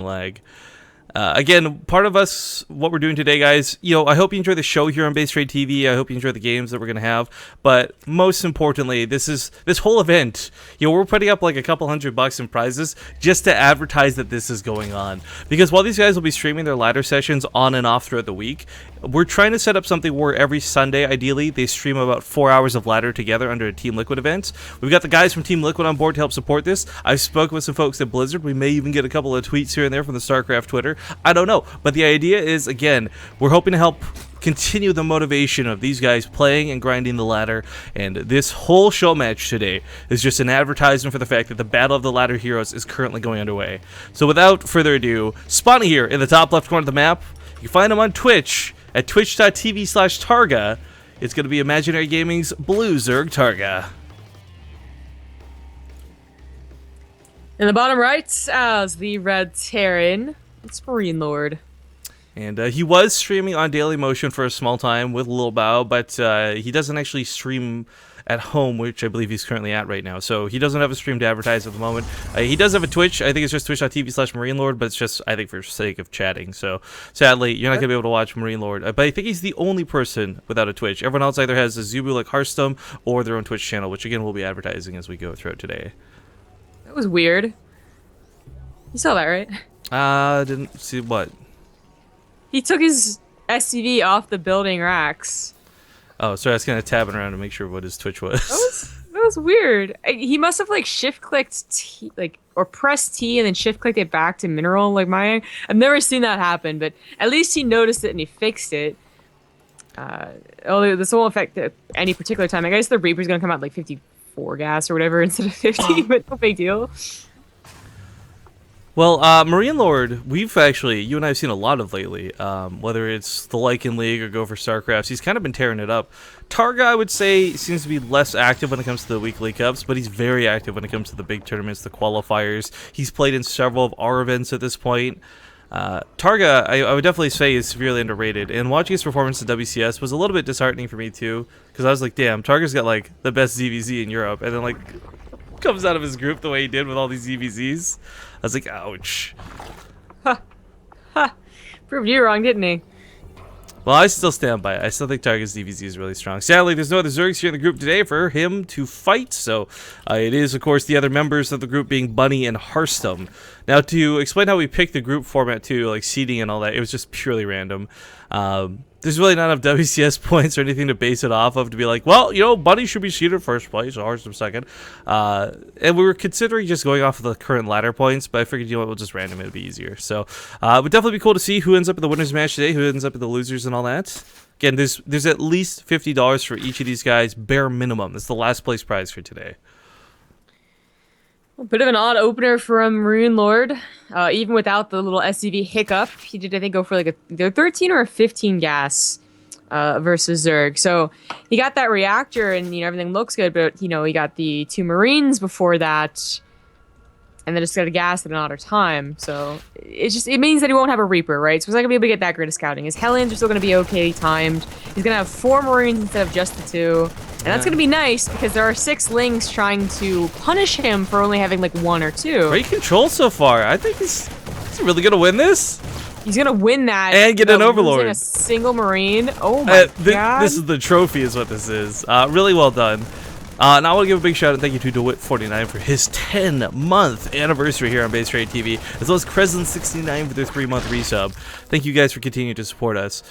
lag. Again, part of us, what we're doing today, guys, I hope you enjoy the show here on Base Trade TV. I hope you enjoy the games that we're going to have. But most importantly, this whole event, we're putting up like a couple $100 in prizes just to advertise that this is going on. Because while these guys will be streaming their ladder sessions on and off throughout the week, we're trying to set up something where every Sunday, ideally, they stream about 4 hours of ladder together under a Team Liquid event. We've got the guys from Team Liquid on board to help support this. I've spoken with some folks at Blizzard. We may even get a couple of tweets here and there from the StarCraft Twitter. I don't know. But the idea is, again, we're hoping to help continue the motivation of these guys playing and grinding the ladder, and this whole show match today is just an advertisement for the fact that the Battle of the Ladder Heroes is currently going underway. So without further ado, spawning here in the top left corner of the map, you can find him on Twitch at twitch.tv/TargA. It's going to be Imaginary Gaming's Blue Zerg TargA. In the bottom right, as the Red Terran, it's MarineLord. And he was streaming on Daily Motion for a small time with Lil Bao, but he doesn't actually stream at home, which I believe he's currently at right now. So he doesn't have a stream to advertise at the moment. He does have a Twitch. I think it's just twitch.tv/MarineLord, but it's just, I think, for sake of chatting. So sadly, you're not going to be able to watch MarineLord. But I think he's the only person without a Twitch. Everyone else either has a Zubu like Hearthstone or their own Twitch channel, which again we'll be advertising as we go throughout today. That was weird. You saw that, right? Didn't see what. He took his SCV off the building racks. Oh, sorry, I was kind of tabbing around to make sure what his Twitch was. That was weird. He must have like shift clicked T, or pressed T and then shift clicked it back to mineral. I've never seen that happen, but at least he noticed it and he fixed it. This won't affect at any particular time. I guess the Reaper's gonna come out like 54 gas or whatever instead of 50, but no big deal. Well, MarineLord, you and I have seen a lot of lately, whether it's the Lycan League or go for StarCrafts. He's kind of been tearing it up. TargA, I would say, seems to be less active when it comes to the weekly cups, but he's very active when it comes to the big tournaments, the qualifiers. He's played in several of our events at this point. TargA, I would definitely say, is severely underrated, and watching his performance at WCS was a little bit disheartening for me too, because I was like, damn, TargA's got like the best ZVZ in Europe, and then like comes out of his group the way he did with all these ZVZs. I was like, ouch. Proved you wrong, didn't he? Well, I still stand by it. I still think TargA's DVZ is really strong. Sadly, there's no other Zergs here in the group today for him to fight, so it is, of course, the other members of the group being Bunny and Hearthstone. Now, to explain how we picked the group format, too, like seeding and all that, it was just purely random. There's really not enough WCS points or anything to base it off of to be like, well, Bunny should be seeded first place, or Hearthstone second. And we were considering just going off of the current ladder points, but I figured, we'll just random it, it'd be easier. So it would definitely be cool to see who ends up in the winners match today, who ends up in the losers and all that. Again, there's at least $50 for each of these guys, bare minimum. That's the last place prize for today. A bit of an odd opener from MarineLord. Even without the little SCV hiccup, he did, I think, go for like either 13 or a 15 gas versus Zerg. So he got that reactor and, everything looks good, but, he got the 2 Marines before that, and then just got a gas at an odder time. So it means that he won't have a Reaper, right? So he's not going to be able to get that great of scouting. His Hellions are still going to be okay timed. He's going to have 4 Marines instead of just the 2. And that's going to be nice because there are 6 Lings trying to punish him for only having like 1 or 2. Great control so far. I think he's really going to win this. He's going to win that. And get an Overlord. A single Marine. Oh my god. This is the trophy is what this is. Really well done. And I want to give a big shout out and thank you to DeWitt49 for his 10-month anniversary here on Base Trade TV, as well as Crescent69 for their 3-month resub. Thank you guys for continuing to support us.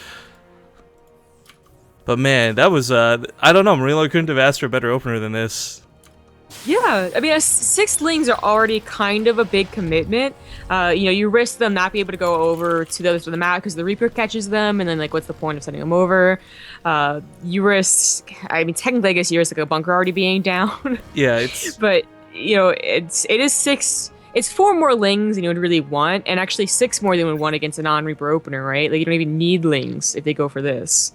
But man, that was, I don't know, MarineLord couldn't have asked for a better opener than this. Yeah, I mean, 6 Lings are already kind of a big commitment. You risk them not being able to go over to the other side of the map because the Reaper catches them, and then, like, what's the point of sending them over? You risk, I mean, technically, I guess you risk, like, a bunker already being down. Yeah, it's... But, it is 6... It's 4 more Lings than you would really want, and actually 6 more than you would want against a non-Reaper opener, right? Like, you don't even need Lings if they go for this.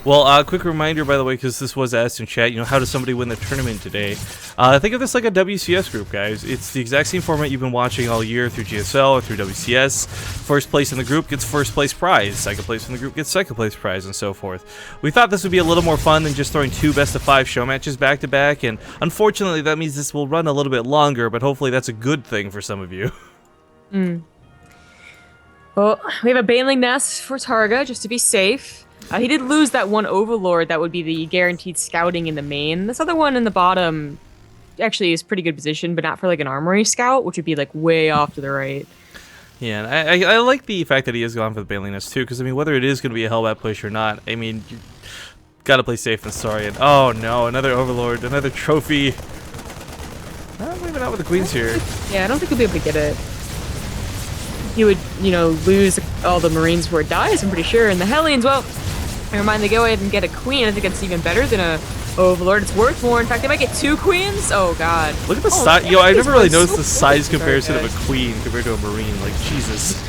Well, quick reminder, by the way, because this was asked in chat, how does somebody win the tournament today? Think of this like a WCS group, guys. It's the exact same format you've been watching all year through GSL or through WCS. First place in the group gets first place prize. Second place in the group gets second place prize, and so forth. We thought this would be a little more fun than just throwing 2 best-of-5 show matches back-to-back, and unfortunately that means this will run a little bit longer, but hopefully that's a good thing for some of you. Mm. Well, we have a Baneling Nest for TargA, just to be safe. He did lose that one Overlord that would be the guaranteed scouting in the main. This other one in the bottom actually is pretty good position, but not for like an armory scout, which would be like way off to the right. Yeah, and I like the fact that he has gone for the Baneling Nest too, because I mean, whether it is going to be a Hellbat push or not, I mean, you gotta play safe and sorry. And oh no, another Overlord, another trophy. Maybe not with the Queens here. Yeah, I don't think he'll be able to get it. He would, you know, lose all the Marines before it dies, I'm pretty sure. And the Hellions, well, never mind, they go ahead and get a Queen. I think it's even better than a Overlord. It's worth more. In fact, they might get 2 Queens. Oh, God. Look at the Oh, size. Yo, I never really noticed the so size close. comparison Sorry, of a guys. Queen compared to a Marine. Like, Jesus.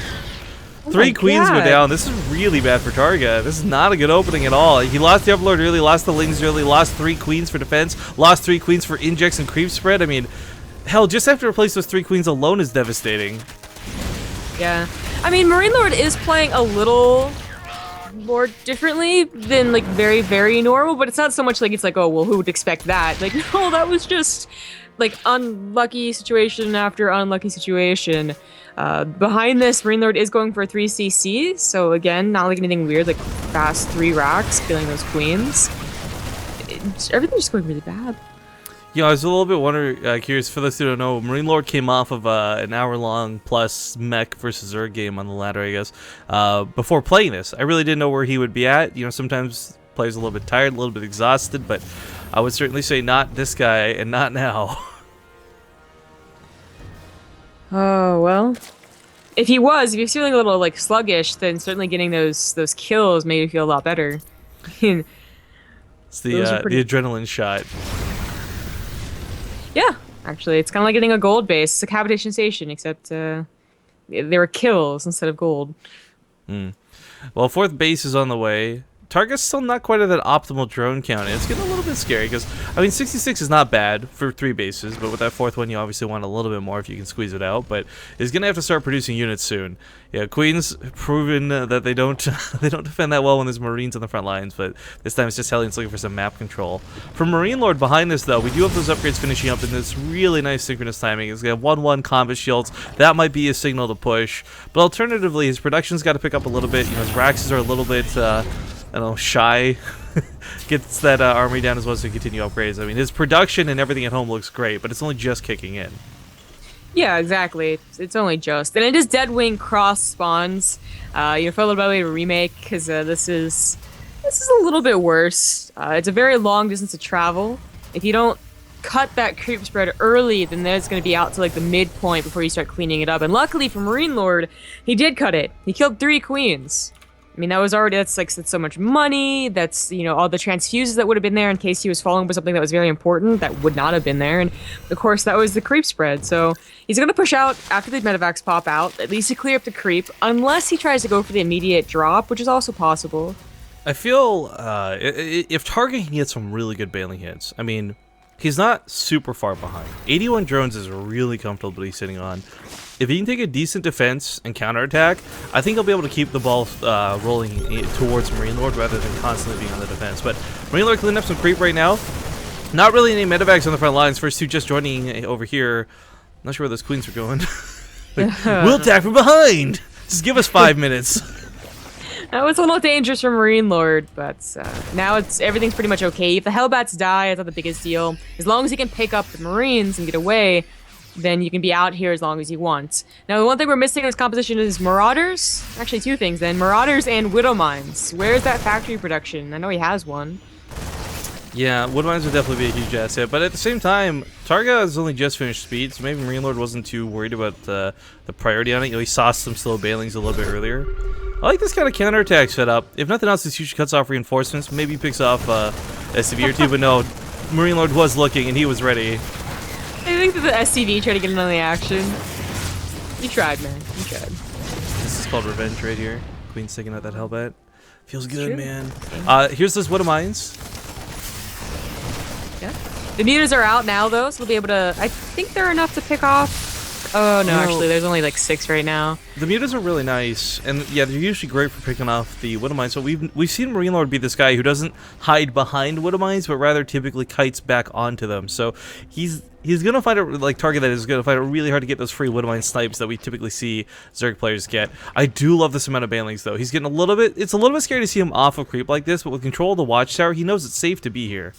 Oh 3 my Queens go God. down. This is really bad for TargA. This is not a good opening at all. He lost the Overlord early, lost the Lings early, lost 3 Queens for defense, lost 3 Queens for injects and creep spread. I mean, hell, just have to replace those 3 Queens alone is devastating. Yeah. I mean, MarineLord is playing a little more differently than, like, very, very normal, but it's not so much like it's like, oh, well, who would expect that? Like, no, that was just, like, unlucky situation after unlucky situation. Behind this, MarineLord is going for a 3cc, so again, not like anything weird, like fast 3 racks, killing those queens. Everything's just going really bad. Yeah, I was a little bit curious. For those who don't know, MarineLord came off of an hour-long plus mech versus Zerg game on the ladder, I guess. Before playing this, I really didn't know where he would be at. You know, sometimes players a little bit tired, a little bit exhausted, but I would certainly say not this guy and not now. Oh, well. If you're feeling a little, like, sluggish, then certainly getting those kills made you feel a lot better. It's the pretty- adrenaline shot. Yeah, actually, it's kind of like getting a gold base. It's like Habitation Station, except there were kills instead of gold. Well, 4th base is on the way. TargA's still not quite at that optimal drone count. It's getting a little bit scary because, I mean, 66 is not bad for 3 bases, but with that 4th one, you obviously want a little bit more if you can squeeze it out. But it's going to have to start producing units soon. Yeah, Queens proven that they don't they don't defend that well when there's Marines on the front lines, but this time it's just Hellions looking for some map control. For MarineLord behind this, though, we do have those upgrades finishing up in this really nice synchronous timing. It's going to have 1-1 combat shields. That might be a signal to push. But alternatively, his production's got to pick up a little bit. You know, his Raxes are a little bit... I don't know, shy. Gets that armory down as well as to continue upgrades. I mean, his production and everything at home looks great, but it's only just kicking in. Yeah, exactly. It's only just. And it is Deadwing cross spawns. You're for a little bit of a remake, because this is a little bit worse. It's a very long distance to travel. If you don't cut that creep spread early, then it's going to be out to like the midpoint before you start cleaning it up. And luckily for MarineLord, he did cut it. He killed 3 queens. I mean, that's so much money. That's, you know, all the transfuses that would have been there in case he was falling for something that was very important that would not have been there. And of course, that was the creep spread. So he's going to push out after the medevacs pop out, at least to clear up the creep, unless he tries to go for the immediate drop, which is also possible. I feel if TargA can get some really good bailing hits, I mean, he's not super far behind. 81 drones is really comfortable he's sitting on. If he can take a decent defense and counterattack, I think he'll be able to keep the ball rolling towards MarineLord rather than constantly being on the defense. But MarineLord cleaning up some creep right now. Not really any medevacs on the front lines. First 2 just joining over here. Not sure where those queens are going. We'll attack from behind! Just give us 5 minutes. That was a little dangerous for MarineLord, but now everything's pretty much okay. If the Hellbats die, it's not the biggest deal. As long as he can pick up the Marines and get away, then you can be out here as long as you want. Now, the one thing we're missing in this composition is Marauders. Actually, 2 things then. Marauders and Widow Mines. Where's that factory production? I know he has one. Yeah, wood mines would definitely be a huge asset, but at the same time, TargA has only just finished speed, so maybe MarineLord wasn't too worried about the priority on it. You know, he saw some slow bailings a little bit earlier. I like this kind of counterattack setup. If nothing else, this usually cuts off reinforcements. Maybe picks off SCV or 2, but no, MarineLord was looking and he was ready. I think that the SCV tried to get in on the action. You tried, man. You tried. This is called revenge right here. Queen's taking out that Hellbat. Feels good, True. man. Here's those Widow Mines. Yeah. The meters are out now, though, so we'll be able to... I think they're enough to pick off Oh no, You know, actually, there's only like 6 right now. The mutas are really nice, and yeah, they're usually great for picking off the Widowmines. So we've seen MarineLord be this guy who doesn't hide behind Widowmines, but rather typically kites back onto them. So he's gonna find it, like TargA that is gonna find it really hard to get those free Widowmine snipes that we typically see Zerg players get. I do love this amount of banelings though. He's getting a little bit. It's a little bit scary to see him off of creep like this, but with control of the watchtower, he knows it's safe to be here.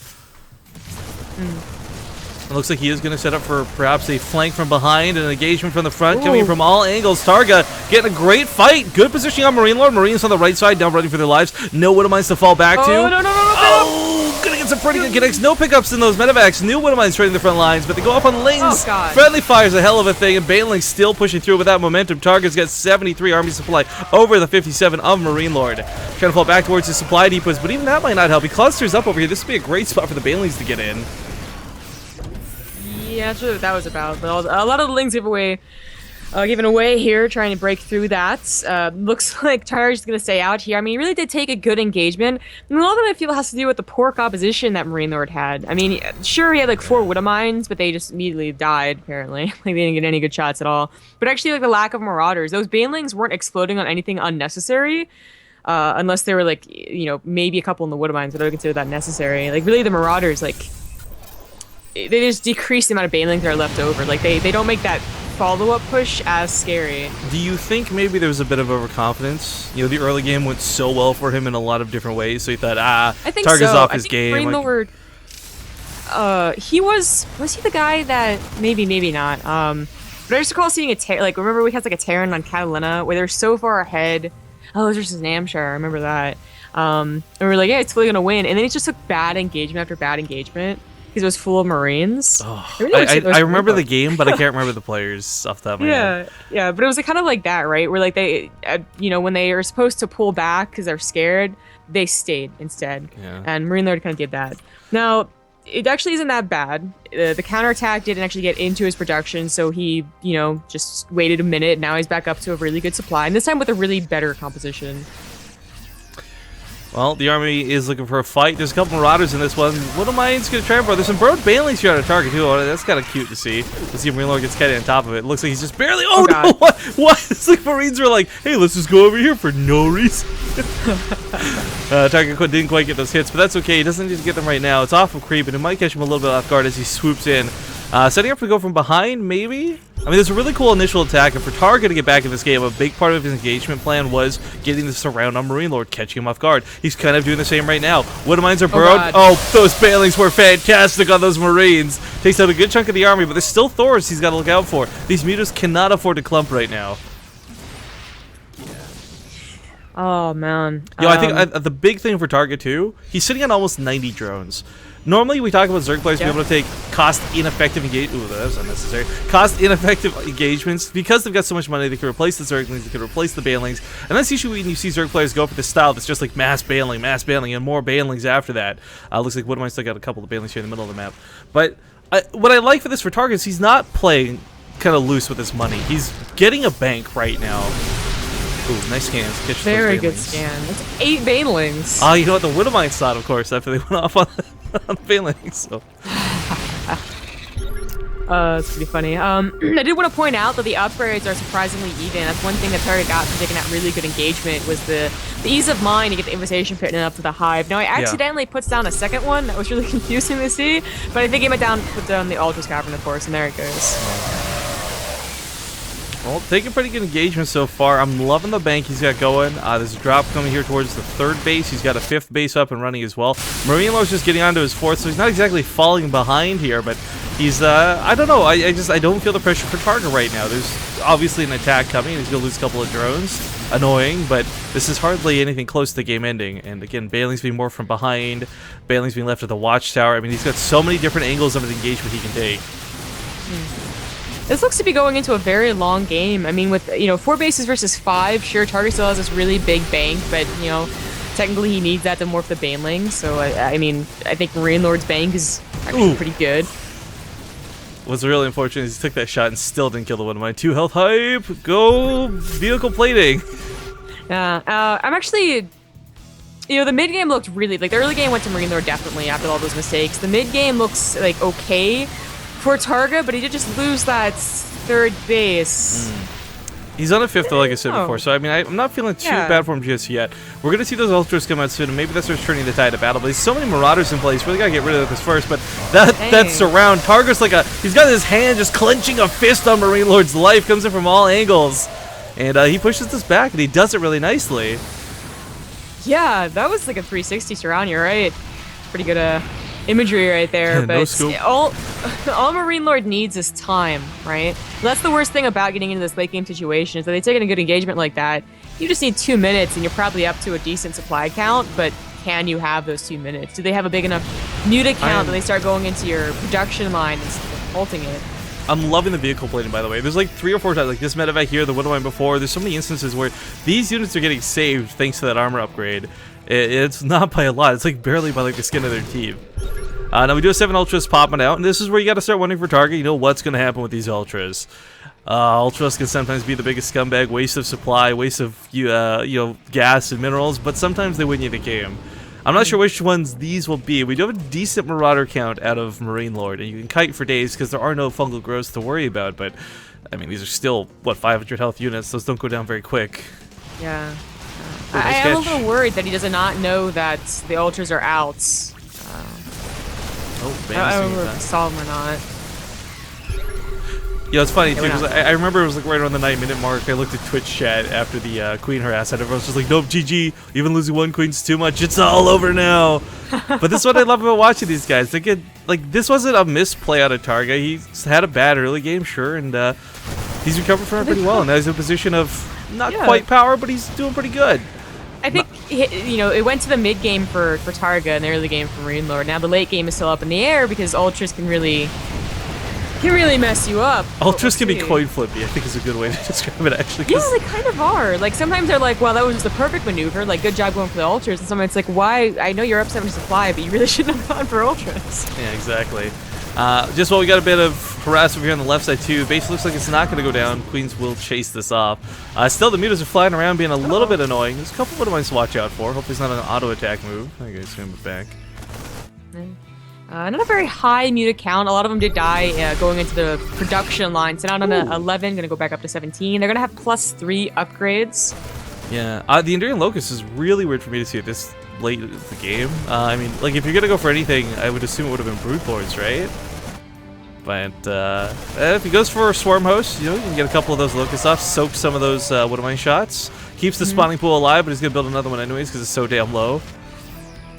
It looks like he is going to set up for perhaps a flank from behind and an engagement from the front coming from all angles. TargA getting a great fight. Good positioning on MarineLord. Marines on the right side, down running for their lives. No Widowmines to fall back to. No. Oh, gonna get some pretty good connects. No pickups in those medevacs. New Widowmines trading the front lines, but they go off on Lings. Oh, God. Friendly fire's a hell of a thing, and Banelings still pushing through with that momentum. TargA's got 73 army supply over the 57 of MarineLord. Trying to fall back towards his supply depots, but even that might not help. He clusters up over here. This would be a great spot for the Banelings to get in. Yeah, that's what that was about. But a lot of the Lings given away here, trying to break through that. Looks like TargA's going to stay out here. I mean, he really did take a good engagement. And a lot of it I feel has to do with the poor composition that MarineLord had. I mean, sure, he had like 4 Widowmines, but they just immediately died, apparently. Like, they didn't get any good shots at all. But actually, like, the lack of Marauders. Those Banelings weren't exploding on anything unnecessary. Unless they were, like, you know, maybe a couple in the Widowmines, but I would consider that necessary. Like, really, the Marauders, like, they just decrease the amount of banelings that are left over. Like, they don't make that follow-up push as scary. Do you think maybe there was a bit of overconfidence? You know, the early game went so well for him in a lot of different ways, so he thought, I think TargA's so. off his game. MarineLord, he was he the guy that, maybe not. But I just recall seeing remember we had like a Terran on Catalina where they're so far ahead. Oh, it was just Namshar, I remember that. And we were like, yeah, it's totally gonna win. And then he just took bad engagement after bad engagement. Because it was full of Marines. Oh, I remember the game, but I can't remember the players off the top of my head. Yeah, but it was like, kind of like that, right? Where like they, you know, when they are supposed to pull back because they're scared, they stayed instead. Yeah. And MarineLord kind of did that. Now, it actually isn't that bad. The counterattack didn't actually get into his production, so he, you know, just waited a minute. Now he's back up to a really good supply, and this time with a really better composition. Well, the army is looking for a fight. There's a couple Marauders in this one. Widowmines going to try and There's some Burrowed Banelings here on a target, too. Oh, that's kind of cute to see. Let's see if MarineLord gets Kenny on top of it. Looks like he's just barely... Oh, no! What? It's like Marines were like, hey, let's just go over here for no reason. TargA didn't quite get those hits, but that's okay. He doesn't need to get them right now. It's off of creep, and it might catch him a little bit off guard as he swoops in. Setting up to go from behind, maybe? I mean, there's a really cool initial attack, and for TargA to get back in this game, a big part of his engagement plan was getting the surround on MarineLord, catching him off guard. He's kind of doing the same right now. Widowmines are burrowed. Oh, those Banelings were fantastic on those Marines. Takes out a good chunk of the army, but there's still Thors he's got to look out for. These mutas cannot afford to clump right now. Oh, man. Yo, I think the big thing for TargA, too, he's sitting on almost 90 drones. Normally, we talk about Zerg players being able to take cost-ineffective engagements. Ooh, that was unnecessary. Cost-ineffective engagements. Because they've got so much money, they can replace the Zerglings, they can replace the Banelings. And that's usually when you see Zerg players go for the style that's just like mass Baneling, and more Banelings after that. Looks like Widowmine still got a couple of Banelings here in the middle of the map. But what I like for this for TargA is he's not playing kind of loose with his money. He's getting a bank right now. Ooh, nice scans. Very good scan. That's 8 Banelings. Oh, you know what? The Widowmines thought, of course, after they went off on the Banelings. So. It's pretty funny. I did want to point out that the upgrades are surprisingly even. That's one thing that TargA got from taking that really good engagement was the ease of mind to get the invitation pit up to the hive. Now, I accidentally puts down a second one. That was really confusing to see, but I think he put down the Ultra's Cavern, of course, and there it goes. Well, taking pretty good engagement so far. I'm loving the bank he's got going. There's a drop coming here towards the 3rd base. He's got a 5th base up and running as well. MarineLord's just getting onto his 4th, so he's not exactly falling behind here, but he's, I don't know. I don't feel the pressure for TargA right now. There's obviously an attack coming. He's going to lose a couple of drones. Annoying, but this is hardly anything close to game ending. And again, Banelings being more from behind. Banelings being left at the watchtower. I mean, he's got so many different angles of an engagement he can take. This looks to be going into a very long game. I mean, with, you know, 4 bases versus 5, sure, TargA still has this really big bank, but, you know, technically he needs that to morph the Banelings. So, I mean, I think MarineLord's bank is actually pretty good. What's really unfortunate is he took that shot and still didn't kill the one of my 2 health hype. Go vehicle plating. I'm actually... You know, the mid-game looked really... Like, the early game went to MarineLord definitely after all those mistakes. The mid-game looks, like, okay for TargA, but he did just lose that third base. He's on a 5th, though, like I said Oh. before, so I mean, I'm not feeling too Yeah. bad for him just yet. We're going to see those Ultras come out soon, and maybe that starts turning the tide of battle, but there's so many Marauders in place, really got to get rid of this first, but that surround, TargA's like he's got his hand just clenching a fist on MarineLord's life, comes in from all angles, and he pushes this back, and he does it really nicely. Yeah, that was like a 360 surround, you're right. Pretty good imagery right there, No but scope. all MarineLord needs is time, right? That's the worst thing about getting into this late game situation is that they take a good engagement like that. You just need 2 minutes and you're probably up to a decent supply count, but can you have those 2 minutes? Do they have a big enough muta count that they start going into your production line and halting it? I'm loving the vehicle plating, by the way. There's like 3 or 4 times, like this medevac here, the Widowmine before. There's so many instances where these units are getting saved thanks to that armor upgrade. It's not by a lot. It's like barely by like the skin of their teeth. Now we do have 7 Ultras popping out, and this is where you got to start wondering for TargA. You know what's going to happen with these Ultras. Ultras can sometimes be the biggest scumbag, waste of supply, waste of you know, gas and minerals, but sometimes they win you the game. I'm not sure which ones these will be. We do have a decent Marauder count out of MarineLord, and you can kite for days because there are no fungal growths to worry about, but I mean, these are still, what, 500 health units. Those don't go down very quick. Yeah. Nice I am a catch. little worried that he does not know that the Ultras are out. Oh, I don't know man. if I saw him or not. Yeah, it's funny too, went because out. I remember it was like right around the 9-minute mark. I looked at Twitch chat after the Queen harassed, and everyone's just like, nope, GG, even losing 1 Queen's too much, it's all over now. But this is what I love about watching these guys. They get, like, this wasn't a misplay out of TargA. He's had a bad early game, sure, and he's recovered from it pretty well. Now he's in a position of not quite power, but he's doing pretty good. I think, you know, it went to the mid game for TargA and the early game for MarineLord. Now the late game is still up in the air because Ultras can really mess you up. Ultras can be see. coin flippy, I think is a good way to describe it, actually. Yeah, they kind of are. Like, sometimes they're like, well, that was the perfect maneuver. Like, good job going for the Ultras. And sometimes it's like, why? I know you're up 7 supply, but you really shouldn't have gone for Ultras. Yeah, exactly. Just while we got a bit of harass over here on the left side too, base looks like it's not going to go down. Queens will chase this off. Still, the mutas are flying around being a little bit annoying. There's a couple of ones to watch out for. Hopefully it's not an auto attack move. Okay, it's going to move back. Not a very high muta count. A lot of them did die going into the production line. So now on 11, gonna go back up to 17. They're gonna have +3 upgrades. Yeah, the Enduring Locust is really weird for me to see at this late in the game. I mean, like, if you're gonna go for anything, I would assume it would have been Brute Lords, right? But if he goes for a Swarm Host, you know, you can get a couple of those Locusts off, soak some of those Widowmine shots, keeps the spawning pool alive, but he's gonna build another one anyways because it's so damn low.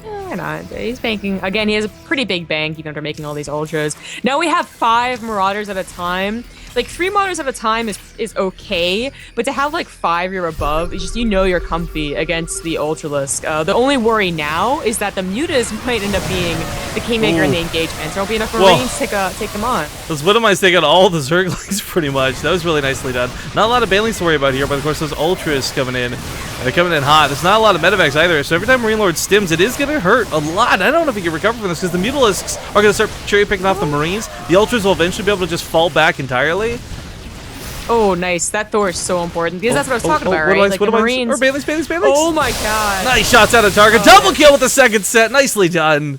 Why not? He's banking. Again, he has a pretty big bank, even after making all these Ultras. Now we have 5 Marauders at a time. Like, 3 Marauders at a time is okay, but to have, like, 5 you're above, it's just, you know you're comfy against the Ultralisk. The only worry now is that the Mutas might end up being the Kingmaker in the engagement. There won't be enough Marines to take them on. Those Widowmines take out all the Zerglings pretty much. That was really nicely done. Not a lot of Banelings to worry about here, but of course those Ultras coming in. They're coming in hot. There's not a lot of medevacs either, so every time MarineLord stims, it is going to hurt a lot. I don't know if he can recover from this, because the Mutalisks are going to start cherry-picking off the Marines. The Ultras will eventually be able to just fall back entirely. Oh, nice. That Thor is so important, because that's what I was talking about, right? Like, the Widowmines, Marines... or Banelings. Oh my god. Nice shots out of TargA. Double kill with the second set. Nicely done.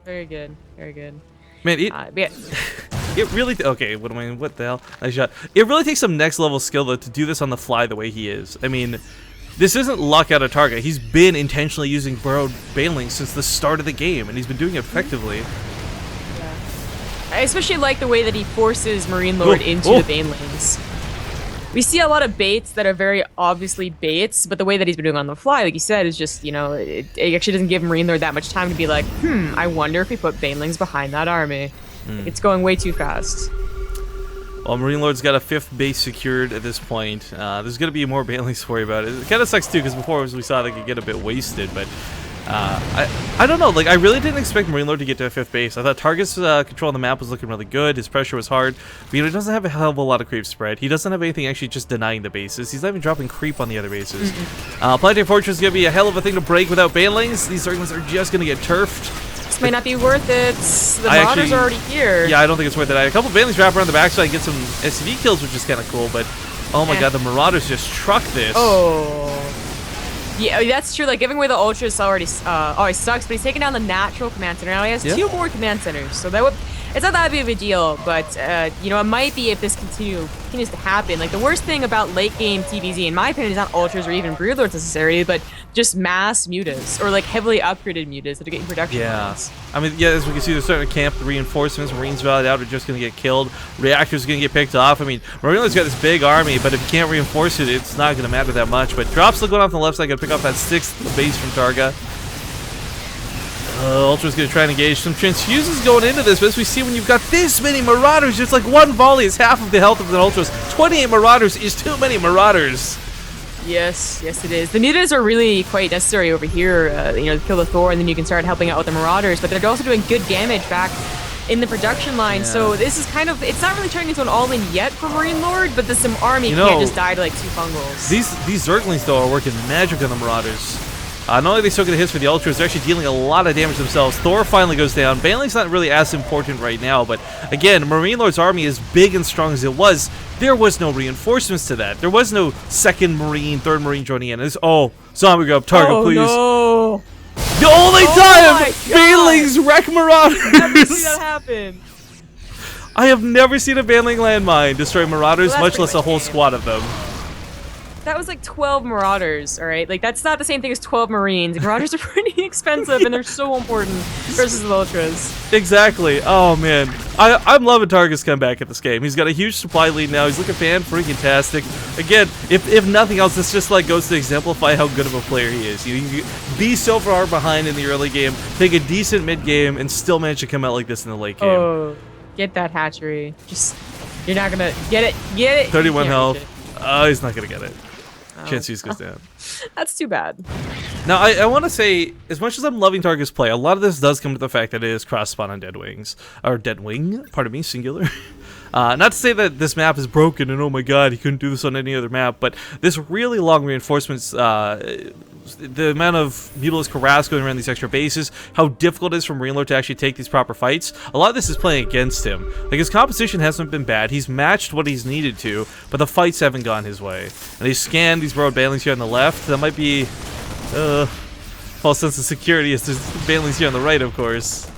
Very good. Very good. Man, it really... Okay, what the hell? Nice shot. It really takes some next-level skill, though, to do this on the fly the way he is. I mean... This isn't luck out of TargA. He's been intentionally using burrowed Banelings since the start of the game, and he's been doing it effectively. Yeah. I especially like the way that he forces MarineLord into the Banelings. We see a lot of baits that are very obviously baits, but the way that he's been doing on the fly, like you said, is just, you know, it actually doesn't give MarineLord that much time to be like, I wonder if we put Banelings behind that army. Like, it's going way too fast. Well, MarineLord's got a 5th base secured at this point. There's going to be more Banelings to worry about. It kind of sucks, too, because before, as we saw, they could get a bit wasted, but I don't know. Like, I really didn't expect MarineLord to get to a 5th base. I thought TargA's control on the map was looking really good. His pressure was hard, but, you know, he doesn't have a hell of a lot of creep spread. He doesn't have anything actually just denying the bases. He's not even dropping creep on the other bases. Planetary Fortress is going to be a hell of a thing to break without Banelings. These Zerglings are just going to get turfed. This might not be worth it. The Marauders are already here. Yeah, I don't think it's worth it. A couple of Banelings wrap around the backside and get some SCV kills, which is kind of cool, but oh my god, the Marauders just truck this. Oh. Yeah, that's true. Like, giving away the Ultras already sucks, but he's taking down the natural command center. Now he has 2 more command centers, so that would... it's not that big of a deal, but you know, it might be if this continues to happen. Like the worst thing about late game TVZ, in my opinion, is not ultras or even broodlords necessarily, but just mass mutas or like heavily upgraded mutas that are getting production. Points. I mean, yeah, as we can see, they're starting to camp the reinforcements. Marines valid out are just going to get killed. Reactors are going to get picked off. I mean, MarineLord's got this big army, but if you can't reinforce it, it's not going to matter that much. But drops still going off on the left side, going to pick up that 6th base from TargA. Ultra's going to try and engage. Some transfusions going into this, but as we see, when you've got this many Marauders, just like one volley is half of the health of the Ultras. 28 Marauders is too many Marauders. Yes, it is. The mutas are really quite necessary over here, you know, to kill the Thor, and then you can start helping out with the Marauders, but they're also doing good damage back in the production line, so this is kind of, it's not really turning into an all-in yet for MarineLord, but the army can't just die to like 2 fungals. These Zerglings, though, are working magic on the Marauders. Not only are they still getting hits for the Ultras, they're actually dealing a lot of damage themselves. Thor finally goes down. Baneling's not really as important right now, but again, MarineLord's army is big and strong as it was. There was no reinforcements to that. There was no 2nd Marine, 3rd Marine joining in. It's, zombie go up, TargA, please. No. The only time Banelings wreck Marauders! I've never seen that happen. I have never seen a Baneling landmine destroy Marauders, much less a whole squad of them. That was like 12 Marauders, alright? Like, that's not the same thing as 12 Marines. Marauders are pretty expensive, and they're so important versus the Ultras. Exactly. Oh, man. I'm loving TargA's comeback at this game. He's got a huge supply lead now. He's looking fan-freaking-tastic. Again, if nothing else, this just like goes to exemplify how good of a player he is. You can be so far behind in the early game, take a decent mid-game, and still manage to come out like this in the late game. Oh, get that hatchery. Just, you're not gonna get it. Get it. 31 health. Oh, he's not gonna get it. Chances goes down. That's too bad. Now, I want to say, as much as I'm loving TargA's play, a lot of this does come to the fact that it is cross-spawn on Deadwings. Or Deadwing, pardon me, singular. Not to say that this map is broken and oh my god, he couldn't do this on any other map, but this really long reinforcements, the amount of Mutila's Harass going around these extra bases, how difficult it is for MarineLord to actually take these proper fights, a lot of this is playing against him. Like, his composition hasn't been bad, he's matched what he's needed to, but the fights haven't gone his way. And he's scanned these road Banelings here on the left, that might be, false sense of security as there's Banelings here on the right, of course.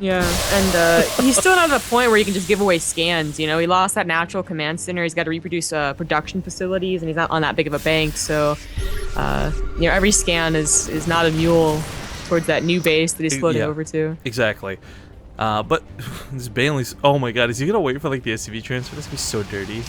Yeah, and he's still not at a point where he can just give away scans, you know? He lost that natural command center, he's got to reproduce production facilities, and he's not on that big of a bank, so, you know, every scan is not a mule towards that new base that he's floating over to. Exactly. But, this Baneling's, oh my god, is he going to wait for, like, the SCV transfer? This is going to be so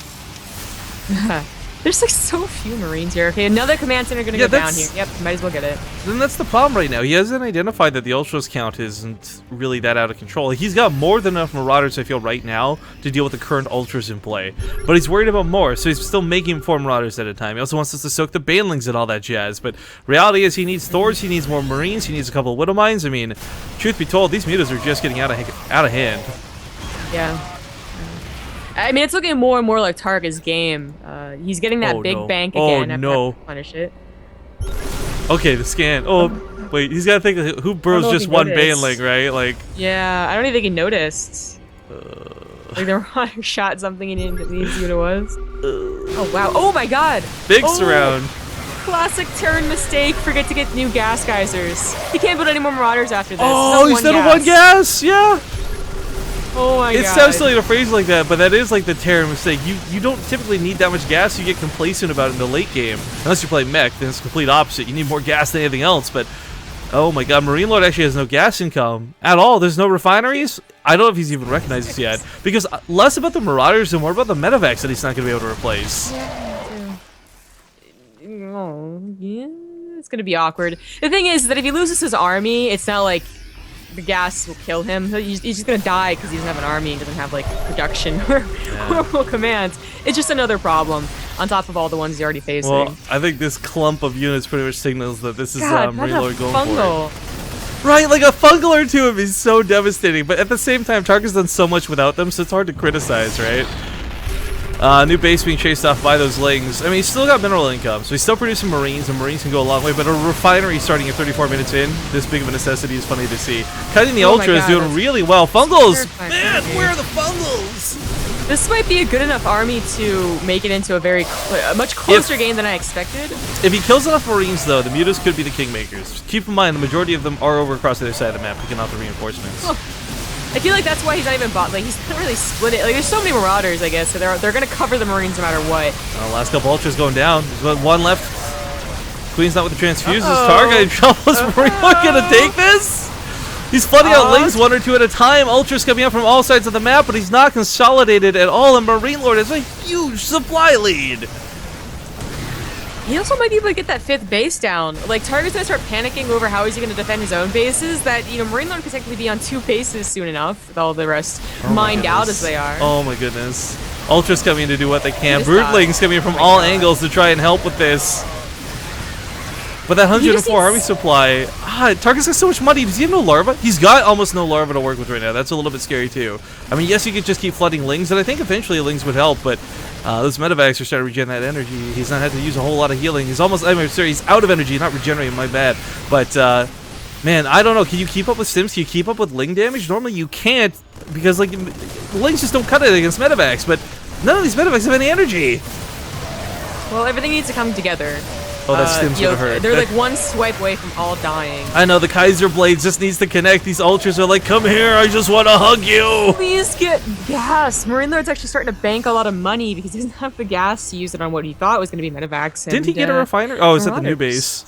dirty. There's like so few Marines here. Okay, another command center gonna go down here. Yep, might as well get it. Then that's the problem right now. He hasn't identified that the Ultras count isn't really that out of control. He's got more than enough Marauders, I feel, right now to deal with the current Ultras in play. But he's worried about more, so he's still making 4 Marauders at a time. He also wants us to soak the Banelings and all that jazz. But reality is he needs Thors, he needs more Marines, he needs a couple of Widow Mines. I mean, truth be told, these mutas are just getting out of hand. Yeah. I mean, it's looking more and more like TargA's game. He's getting that big bank again. Oh, no. To punish it. Okay, the scan. Oh, wait. He's got to think of who burrows just one Baneling, right? Like. Yeah, I don't even think he noticed. Like the Marauder shot something and he didn't see what it was. Oh, wow. Oh, my God. Big surround. Classic turn mistake. Forget to get new gas geysers. He can't build any more Marauders after this. Oh, he's done one gas. Yeah. Oh my god. It sounds silly to phrase like that, but that is like the Terran mistake. You don't typically need that much gas, you get complacent about it in the late game. Unless you play mech, then it's the complete opposite. You need more gas than anything else, but oh my god, MarineLord actually has no gas income at all. There's no refineries? I don't know if he's even recognized this yet. Because less about the Marauders and more about the medevacs that he's not going to be able to replace. Oh, yeah, it's going to be awkward. The thing is that if he loses his army, it's not like the gas will kill him. He's just gonna die because he doesn't have an army and doesn't have like production or commands. It's just another problem on top of all the ones he's already facing. Well, I think this clump of units pretty much signals that this is MarineLord going fungal. for it. Right, like a fungal or two of is so devastating, but at the same time, TargA's done so much without them, so it's hard to criticize, right? New base being chased off by those Lings. I mean, he's still got mineral income, so he's still producing Marines, and Marines can go a long way, but a refinery starting at 34 minutes in, this big of a necessity is funny to see. Cutting the Ultra is doing really well. Fungals! Man, where are the Fungals? This might be a good enough army to make it into a much closer game than I expected. If he kills enough Marines, though, the Mutas could be the Kingmakers. Keep in mind, the majority of them are over across the other side of the map, picking off the reinforcements. Oh. I feel like that's why he's not even bought. Like he's not really split it. Like there's so many Marauders, I guess. So they're gonna cover the Marines no matter what. Last couple ultras going down. There's one left. Queen's not with the transfuses. TargA in trouble. Is MarineLord gonna take this? He's flooding out lanes 1 or 2 at a time. Ultras coming out from all sides of the map, but he's not consolidated at all. And MarineLord has a huge supply lead. He also might be able to get that 5th base down. Like, TargA's gonna start panicking over how he's gonna defend his own bases. That, you know, MarineLord could technically be on 2 bases soon enough, with all the rest mined out as they are. Oh my goodness. Ultras coming in to do what they can. Broodlings coming in from all angles to try and help with this. But that 104 army supply, TargA's got so much money. Does he have no larva? He's got almost no larva to work with right now. That's a little bit scary too. I mean, yes, you could just keep flooding Lings, and I think eventually Lings would help, but those medevacs are starting to regen that energy. He's not had to use a whole lot of healing. He's almost, I mean, sorry, he's out of energy, not regenerating, my bad. But, man, I don't know. Can you keep up with Sims? Can you keep up with Ling damage? Normally you can't, because, like, Lings just don't cut it against medevacs, but none of these medevacs have any energy. Well, everything needs to come together. Oh, that Stim's gonna hurt. They're like one swipe away from all dying. I know, the Kaiser Blade just needs to connect. These Ultras are like, come here, I just want to hug you. Please get gas. MarineLord's actually starting to bank a lot of money because he doesn't have the gas to use it on what he thought was going to be medevacs. Didn't he get a refiner? Oh, is that the new base?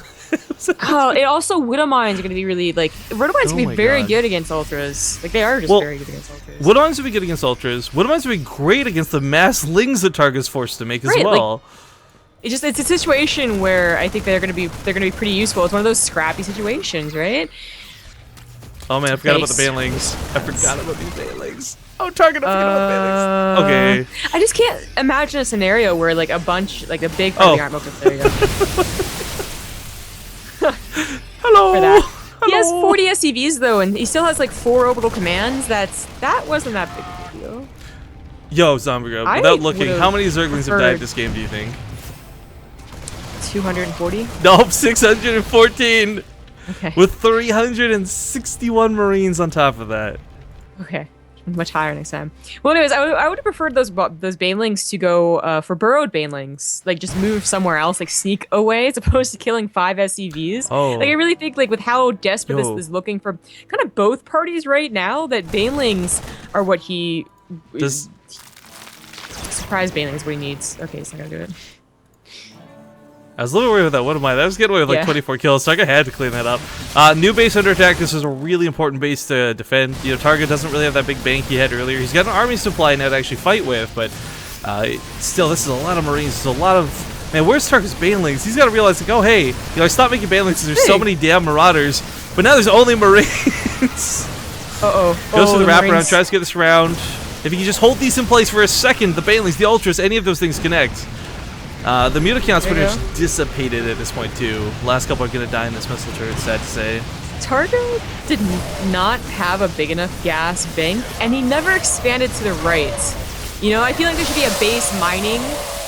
Oh, it also Widow Mines are going to be really, like, Widow Mines can be very good against Ultras. Like, they are just very good against Ultras. Widow Mines would be good against Ultras. Widow Mines would be great against the mass Lings that TargA's forced to make as well. Like, it's a situation where I think they're gonna be pretty useful. It's one of those scrappy situations, right? Oh man, I forgot about the banelings. I forgot about these banelings. Oh, TargA, I forgot about banelings. Okay. I just can't imagine a scenario where like a bunch, like a big part of the arm. Okay, there you go. Hello. For that. He has 40 SCVs though, and he still has like 4 orbital commands. That wasn't that big of a deal. Yo, Zombie, without looking, how many Zerglings have died this game, do you think? 240? Nope, 614. Okay. With 361 Marines on top of that. Okay. Much higher next time. Well, anyways, I would have preferred those banelings to go for burrowed banelings. Like, just move somewhere else, like sneak away, as opposed to killing 5 SCVs. Oh. Like, I really think, like, with how desperate this is looking for kind of both parties right now, that banelings are what he... Surprise banelings what he needs. Okay, he's not gonna do it. I was a little worried with that. What am I? That was getting away with like 24 kills, so I had to clean that up. New base under attack. This is a really important base to defend. You know, TargA doesn't really have that big bank he had earlier. He's got an army supply now to actually fight with, but still, this is a lot of Marines. This is a lot of... Man, where's TargA's banelings? He's got to realize, like, oh, hey, you know, I stopped making banelings because there's so many damn Marauders, but now there's only Marines. Goes to the wraparound, tries to get this round. If he can just hold these in place for a second, the banelings, the Ultras, any of those things connect. The mute account's pretty much dissipated at this point too. Last couple are gonna die in this missile turret, sad to say. TargA did not have a big enough gas bank, and he never expanded to the right. You know, I feel like there should be a base mining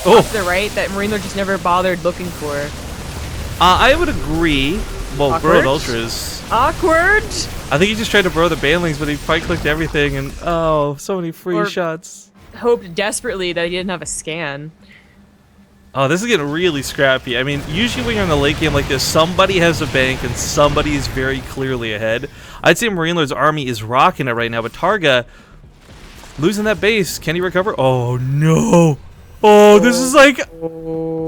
off to the right that MarineLord just never bothered looking for. I would agree. Well, burrowed Ultras. Awkward! I think he just tried to burrow the banelings, but he right-clicked everything, and oh, so many free shots. Hoped desperately that he didn't have a scan. Oh, this is getting really scrappy. I mean, usually when you're in the late game like this, somebody has a bank and somebody is very clearly ahead. I'd say MarineLord's army is rocking it right now, but TargA losing that base. Can he recover? Oh, no. Oh, this is like... Oh!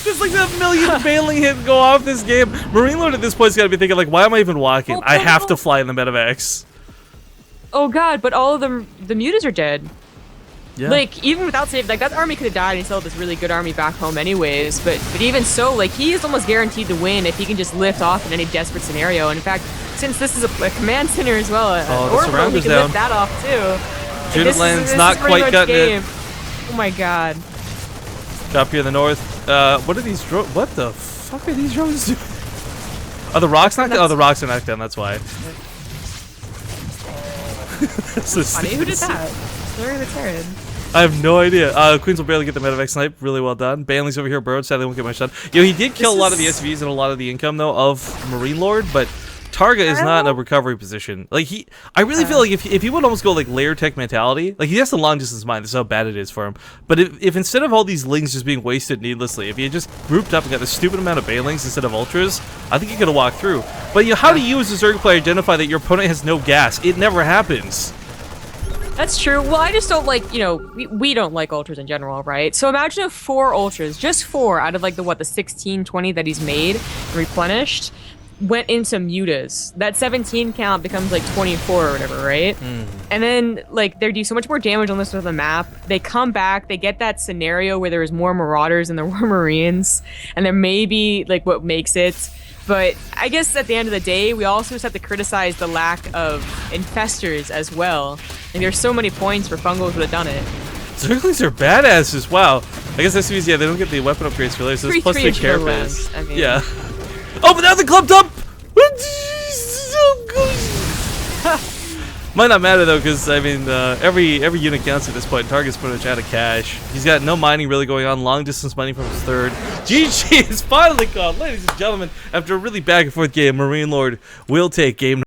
There's like that million bailing hit go off this game. MarineLord at this point's got to be thinking, like, why am I even walking? I have to fly in the medevacs. Oh, God, but all of them, the mutas are dead. Yeah. Like, even without save, like, that army could have died and he still had this really good army back home anyways, but even so, like, he is almost guaranteed to win if he can just lift off in any desperate scenario. And in fact, since this is a command center as well, the surround he goes can down. lift that off too. Judith Land's not quite cutting it. Oh my god. Up here in the north. What are these drones? What the fuck are these drones doing? Are the rocks knocked down? Oh, the rocks are knocked down, that's why. Funny, who did that? They're the turret. I have no idea. Queens will barely get the medevac snipe. Really well done. Banlings over here, burrowed. Sadly, won't get much done. Yo, he did kill a lot of the SVs and a lot of the income, though, of MarineLord, but TargA is not in a recovery position. Like I really feel like if he would almost go like layer tech mentality, like he has the long distance mind. This is how bad it is for him. But if instead of all these lings just being wasted needlessly, if he had just grouped up and got a stupid amount of banelings instead of ultras, I think he could have walked through. But how do you as a Zerg player identify that your opponent has no gas? It never happens. That's true. Well, I just don't like, we don't like ultras in general, right? So imagine if 4 ultras, just 4 out of like the 16, 20 that he's made, replenished, went into mutas. That 17 count becomes like 24 or whatever, right? And then like they do so much more damage on this side of the map. They come back, they get that scenario where there was more marauders and there were marines, and there may be like what makes it. But I guess at the end of the day, we also just have to criticize the lack of infestors as well. And there's so many points where Fungos would have done it. Zerglings are badasses. Wow. I guess that's because, yeah, they don't get the weapon upgrades for later, so it's plus 3 carapace. I mean, yeah. Oh, but now they clumped up! Might not matter though, because I mean, every unit counts at this point. TargA's pretty much out of cash. He's got no mining really going on. Long distance mining from his third. GG is finally gone, ladies and gentlemen. After a really back and forth game, MarineLord will take game.